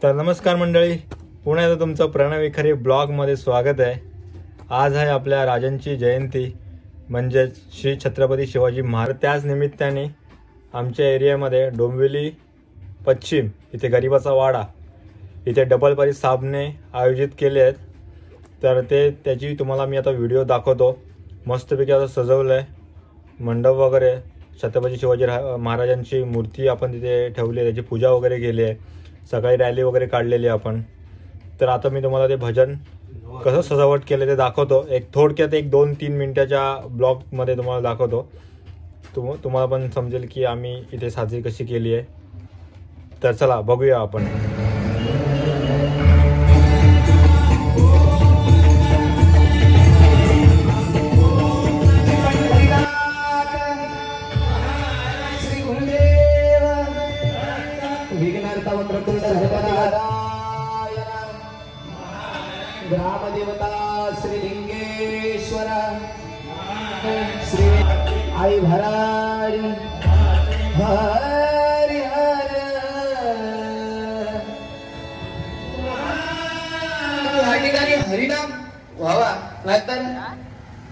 तर नमस्कार मंडळी, पुन्हा एकदा तुमचं प्रणव विखरे ब्लॉगमध्ये स्वागत आहे। आज आहे आपल्या राजांची जयंती म्हणजेच श्री छत्रपती शिवाजी महाराज। त्याच निमित्ताने आमच्या एरियामध्ये डोंबिवली पश्चिम इथे गरीबाचा वाडा इथे डबल पारी साबणे आयोजित केले आहेत। तर त्याची तुम्हाला मी आता व्हिडिओ दाखवतो। मस्तपैकी आता सजवलं आहे मंडप वगैरे, छत्रपती शिवाजी महाराजांची मूर्ती आपण तिथे ठेवली आहे, त्याची पूजा वगैरे केली आहे, सकाळी रॅली वगैरे काढलेली आपण। तर आता मी तुम्हाला ते भजन कसं सजावट केले ते दाखवतो। एक थोडक्यात एक 2-3 मिनिटाच्या ब्लॉग मध्ये तुम्हाला दाखवतो। तुम्हाला पण समजेल की आम्ही इथे साजरी कशी केली आहे। तर चला बघूया आपण। ग्रामदेवता श्री लिंगेश्वर श्री आई भरारी हरि हर या ठिकाणी हरिनाम व्हावा। नाहीतर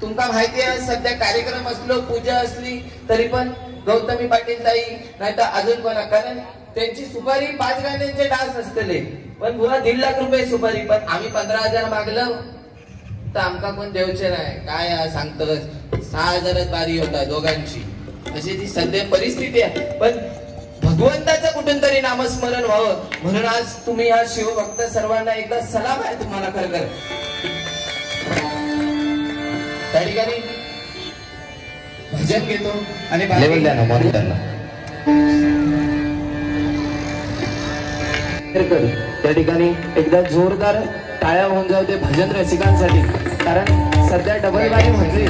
तुमका माहिती आहे सध्या कार्यक्रम असलो पूजा असली तरी पण गौतमी पाटील ताई नाहीतर अजून कोणा, कारण त्यांची सुपारी 5 गाण्यांचे डान्स असतले पण पुन्हा 1.5 लाख रुपये सुपारी, पण आम्ही 15,000 मागलं तर आमका कोण देवचे नाही। काय सांगतो 6,000च बारी होता दोघांची, अशी ती सध्या परिस्थिती आहे। पण भगवंताचं कुठून तरी नामस्मरण व्हावं म्हणून आज तुम्ही हा शिवभक्त सर्वांना एकदा सलाम आहे तुम्हाला खरखर। त्या ठिकाणी भजन घेतो आणि त्या ठिकाणी एकदा जोरदार टाळ्या होऊन जाऊ दे भजन रसिकांसाठी, कारण सध्या डबल बारी म्हटली।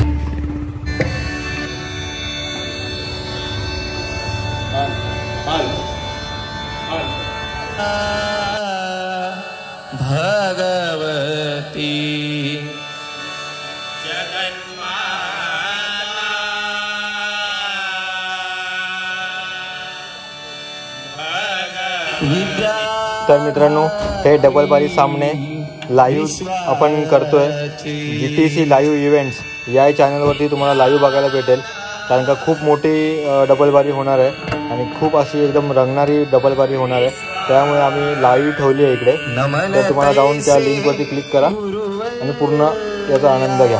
भगवती तर मित्रांनो, हे डबल बारी सामने लाईव्ह आपण करतोय। GTC लाईव्ह इव्हेंट्स या चॅनलवरती तुम्हाला लाईव्ह बघायला भेटेल, कारण का खूप मोठी डबल बारी होणार आहे आणि खूप अशी एकदम रंगणारी डबल बारी होणार आहे। त्यामुळे आम्ही लाईव्ह ठेवली आहे इकडे। तर तुम्हाला जाऊन त्या लिंकवरती क्लिक करा आणि पूर्ण याचा आनंद घ्या।